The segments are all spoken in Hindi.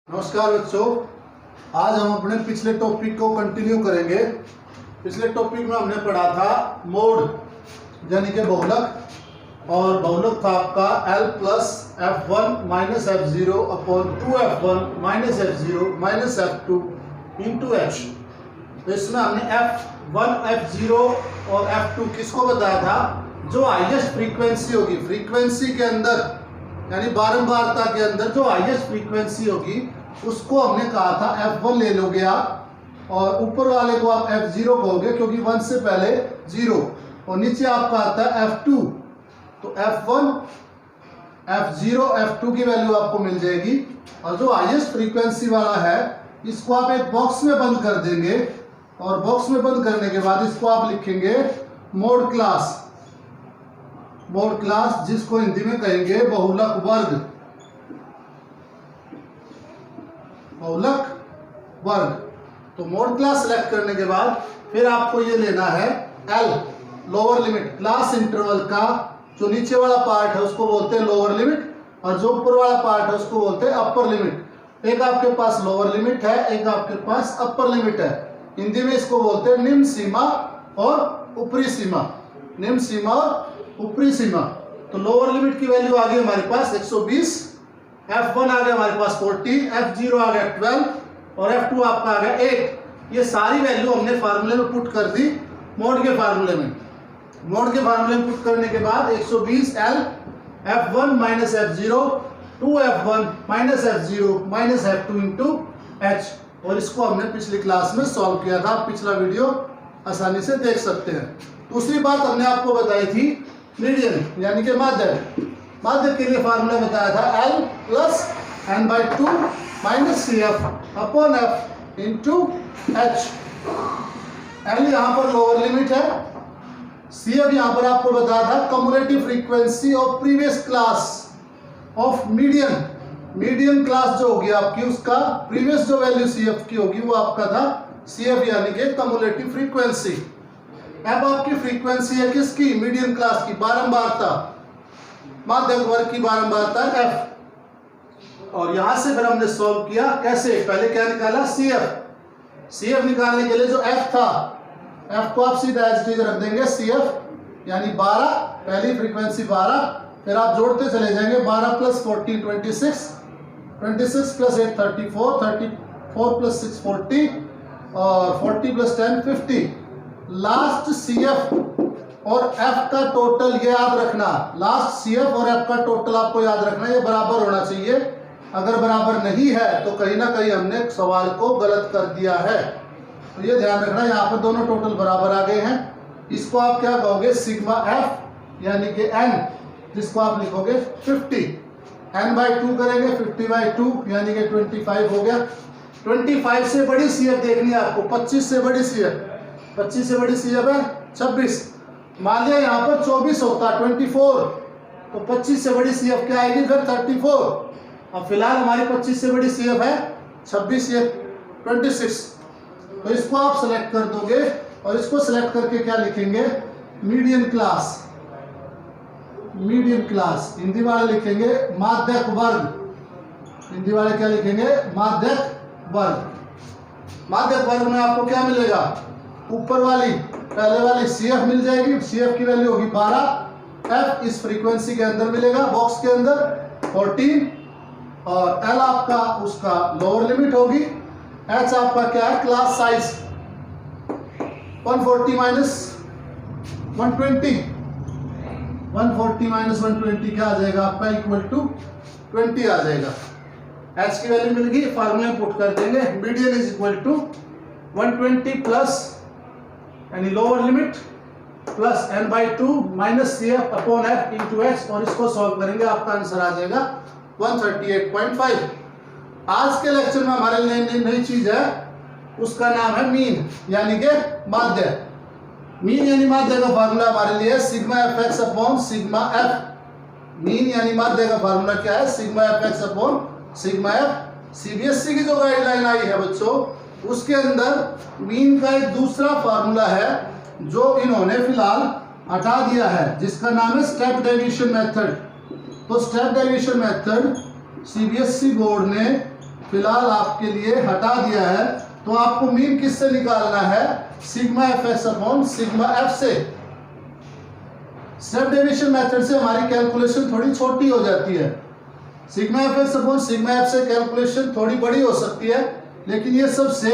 नमस्कार बच्चों, आज हम अपने पिछले टॉपिक को कंटिन्यू करेंगे। पिछले टॉपिक में हमने पढ़ा था मोड यानी कि बहुलक, और बहुलक था आपका L plus F1 minus F0 upon 2F1 minus F0 minus F2 into H। तो इसमें हमने F1, F0 और F2 किसको बताया था? जो हाईएस्ट फ्रीक्वेंसी होगी, फ्रीक्वेंसी के अंदर यानी बारंबारता के अंदर जो हाईएस्ट फ्रीक्वेंसी होगी उसको हमने कहा था F1 ले लोगे आप, और ऊपर वाले को आप F0 कहोगे क्योंकि 1 से पहले 0, और नीचे आपका आता है F2। तो F1, F0, F2 की वैल्यू आपको मिल जाएगी, और जो हाईएस्ट फ्रीक्वेंसी वाला है इसको आप एक बॉक्स में बंद कर देंगे, और बॉक्स में बंद करने के बाद इसको आप लिखेंगे मोड क्लास। मोड क्लास जिसको हिंदी में कहेंगे बहुलक वर्ग। बहुलक वर्ग। तो मोड क्लास सेलेक्ट करने के बाद फिर आपको ये लेना है L lower limit, class interval का जो नीचे वाला पार्ट है उसको बोलते हैं लोअर लिमिट, और जो ऊपर वाला पार्ट है उसको बोलते हैं अपर लिमिट। एक आपके पास लोअर लिमिट है, एक आपके पास अपर लिमिट है। हिंदी में इसको बोलते हैं निम्न सीमा और ऊपरी सीमा। निम्न सीमा और ऊपरी सीमा। तो लोअर लिमिट की वैल्यू आ गई हमारे पास 120, F1 आ गया हमारे पास 40, F0 आ गया 12 और F2 आपका आ गया 8। ये सारी वैल्यू हमने फार्मूले में पुट कर दी मोड के फार्मूले में। मोड के फार्मूले में पुट करने के बाद 120 L F1 minus F0 2F1 minus F0 minus F2 into H, और इसको हमने पिछली क्लास में सॉल्व किया था। पिछला वीडियो आसानी से देख सकते हैं। दूसरी बात हमने आपको बताई थी मीडियन यानी कि माध्यक। माध्यक के लिए फार्मूला बताया था L plus n/2 minus CF upon F into H। L यहाँ पर लोअर लिमिट है, CF यहाँ पर आपको बताया था cumulative frequency of previous class of median. Median class जो होगी आपकी उसका प्रीवियस जो वैल्यू CF की होगी वो आपका था CF यानी कि कम्युलेटिव फ्रीक्वेंसी। अब आपकी फ्रीक्वेंसी है किसकी? मीडियन क्लास की, बारंबारता, माध्यक वर्ग की बारंबारता F। और यहां से फिर हमने सॉल्व किया कैसे? पहले क्या निकाला? CF निकालने के लिए जो F था, F को आप सीधा एज इट इज रख देंगे CF यानी 12, पहली फ्रीक्वेंसी 12, फिर आप जोड़ते चले जाएंगे 12 प्लस 14 26, 26 प्लस 8 34, 34 प्लस 6 40 और 40 प्लस 10 50। लास्ट CF और F का टोटल ये याद रखना, लास्ट CF और F का टोटल आपको याद रखना, ये बराबर होना चाहिए। अगर बराबर नहीं है तो कहीं ना कहीं हमने सवाल को गलत कर दिया है, तो ये ध्यान रखना। यहाँ पर दोनों टोटल बराबर आ गए हैं। इसको आप क्या कहोगे? सिग्मा F यानी कि N, जिसको आप लिखोगे 50। n/2 करेंगे 50/2 यानी कि 25 हो गया। 25 से बड़ी CF देखनी है आपको, 25 से बड़ी CF, 25 से बड़ी CF है 26। मान लिया यहाँ पर 24 होता 24, तो 25 से बड़ी CF क्या आएगी फिर? 34। अब फिलहाल हमारी 25 से बड़ी CF है 26 या 26, तो इसको आप सेलेक्ट कर दोगे, और इसको सेलेक्ट करके क्या लिखेंगे? Median class. Median class Hindi वाले लिखेंगे माध्यक वर्ग। हिंदी वाले क्या लिखेंगे? माध्यक वर्ग। माध्यक वर्ग में आपको क्या मिलेगा? ऊपर वाली पहले वाली CF मिल जाएगी, CF की वैल्यू होगी 12, F इस फ्रीक्वेंसी के अंदर मिलेगा बॉक्स के अंदर 14, और L आपका उसका लोअर लिमिट होगी। H आपका क्या है? क्लास साइज 140 माइनस 120, 140 माइनस 120 क्या आ जाएगा आपका? इक्वल टू 20 आ जाएगा। H की वैल्यू मिल गई, फार्मूले में पुट कर देंगे। Median is equal to 120 plus यानी lower limit plus n/2 minus CF upon F into H, और इसको सॉल्व करेंगे, आपका आंसर आ जाएगा 138.5। आज के लेक्चर में हमारे लिए नई चीज है, उसका नाम है मीन यानी कि माध्य। मीन यानी माध्य का फार्मूला हमारे लिए sigma fx upon sigma f। Mean यानी माध्य का फार्मूला क्या है? Sigma fx upon sigma f। CBSE की जो गाइडलाइन आई है बच्चों, उसके अंदर मीन का एक दूसरा फार्मूला है जो इन्होंने फिलहाल हटा दिया है, जिसका नाम है स्टेप डेविएशन मेथड। तो step deviation method CBSE board ने फिलहाल आपके लिए हटा दिया है। तो आपको मीन किससे निकालना है? Sigma F x upon sigma F से। स्टेप डेविएशन मेथड से हमारी कैलकुलेशन थोड़ी छोटी हो जाती है। Sigma F x upon sigma F से कैलकुलेशन थोड़ी बड़ी हो सकती है, लेकिन ये सबसे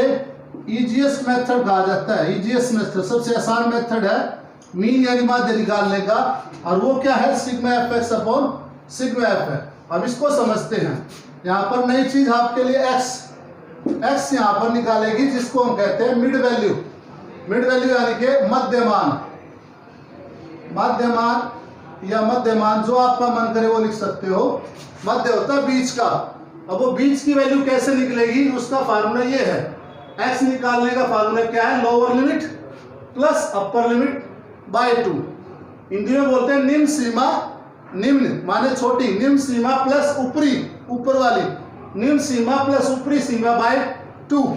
इजीएस्ट मेथड कहा जाता है। इजीएस्ट मेथड, सबसे आसान मेथड है मीन यानी माध्य निकालने का, और वो क्या है? Sigma F x upon sigma F है। अब इसको समझते हैं। यहाँ पर नई चीज आपके लिए एक्स यहाँ पर निकालेगी, जिसको हम कहते हैं मिड वैल्यू। मिड वैल्यू यानी कि मध्यमान। मध्यमान या मध्यमान, जो आपका मन करे वो लिख सकते हो। मध्य होता है बीच का। अब वो बीच की वैल्यू कैसे निकलेगी? उसका फार्मूला ये है। एक्स निकालने का फार्मूला क्या है? Lower limit plus upper limit by 2। Hindi में बोलते हैं निम्न सीमा, निम्न माने छोटी, निम्न सीमा प्लस ऊपरी, ऊपर वाली, निम्न सीमा प्लस ऊपरी सीमा बाय 2।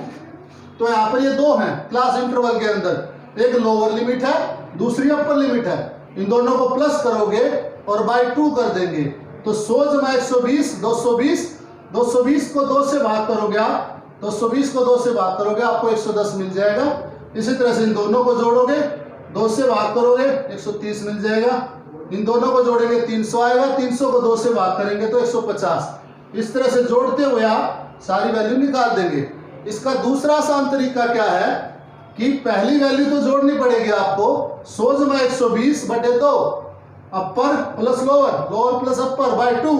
तो यहाँ पर ये दो हैं क्लास इंटरवल के अंदर, एक लोअर लिमिट है, दूसरी अपर लिमिट है। इन दोनों को प्लस करोगे और बाय 2 कर देंगे, तो 100 जमा 120 220, 220 को 2 से भाग करोगे आप, 220 को 2 से भाग करोगे आपको 110 मिल जाएगा। इसी तरह से इन दोनों को जोड़ोगे, 2 से भाग करोगे 130 मिल जाएगा। इन दोनों को जोड़ेंगे 300 आएगा, 300 को 2 से भाग करेंगे तो 150। इस तरह से जोड़ते हुए आप सारी वैल्यू निकाल देंगे। इसका दूसरा आसान तरीका क्या है कि पहली वैल्यू तो जोड़नी पड़ेगी आपको, 100 जमा 120 बटे 2, upper plus lower, lower plus upper by 2,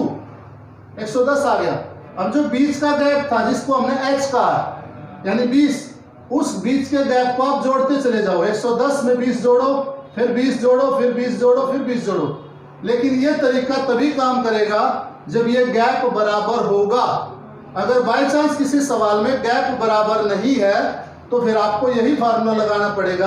110 आ गया। अब जो बीच का गैप था जिसको हमने h कहा, यानी 20, उस बीच के गैप को आप जोड़ते चले जाओ। 110 में 20 जोड़ो, फिर 20 जोड़ो, फिर 20 जोड़ो, फिर 20 जोड़ो। लेकिन यह तरीका तभी काम करेगा जब ये गैप बराबर होगा। अगर बाय चांस किसी सवाल में गैप बराबर नहीं है तो फिर आपको यही फार्मूला लगाना पड़ेगा,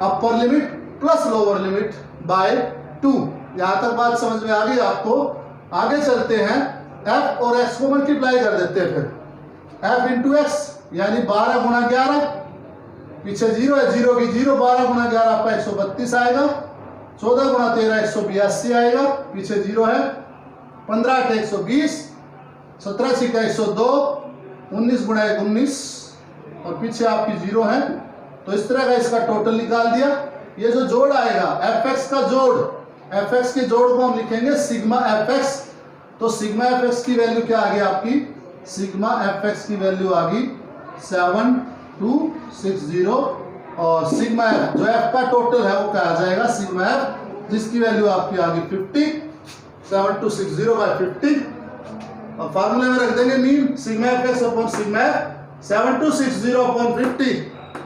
upper limit plus lower limit by 2। यहां तक बात समझ में आ गई आपको? आगे चलते हैं, f और x को मल्टीप्लाई कर देते हैं। फिर f इंटू एक्स यानी 12 गुणा 11, पीछे 0 है, 0 की 0, 12 गुणा 11 आपका 132 आएगा, 14 गुणा 13 182 आएगा, पीछे 0 है, 15 8 120, 17 6 102, 19 गुणा 1 19, और पीछे आपकी 0 है। तो इस तरह का इसका टोटल निकाल दिया। ये जो जोड़ आएगा fx का जोड़, fx के जोड़ को हम लिखेंगे सिग्मा fx। तो सिग्मा fx की वैल्यू क्या आ गई आपकी? सिग्मा fx की वैल्यू आ गई 7260, और सिग्मा f जो f का टोटल है वो क्या आ जाएगा? सिग्मा f, जिसकी वैल्यू आपकी आ गई 50, 7260 बाय 50, और फार्मूले में रख देंगे mean sigma fx upon sigma f 7260 upon 50,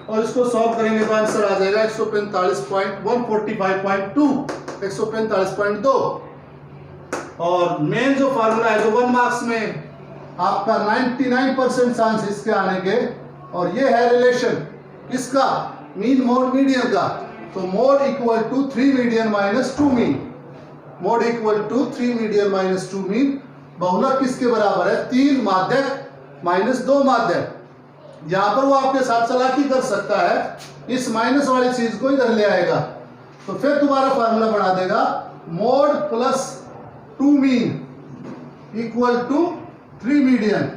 और इसको सॉल्व करेंगे तो आंसर आ जाएगा 145.2, 145.2। और मेन जो फार्मूला है, जो 1 मार्क्स में आपका 99% चांस इसके आने के, और ये है रिलेशन किसका? मीन मोड मीडियन का। तो mode equal to 3 median minus 2 mean, mode equal to 3 median minus 2 mean. बहुलक किसके बराबर है? 3 माध्यक माइनस 2 माध्यक। यहां पर वो आपके साथ चालाकी कर सकता है, इस माइनस वाली चीज को इधर ले आएगा, तो फिर तुम्हारा फार्मूला बना देगा mode plus 2 mean equal to 3 median.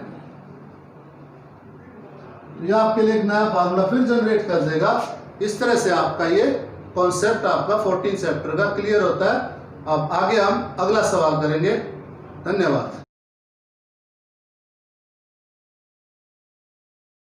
ये आपके लिए एक नया फार्मूला फिर जनरेट कर देगा। इस तरह से आपका ये कॉन्सेप्ट आपका 14 चैप्टर का क्लियर होता है। अब आगे हम अगला सवाल करेंगे। धन्यवाद।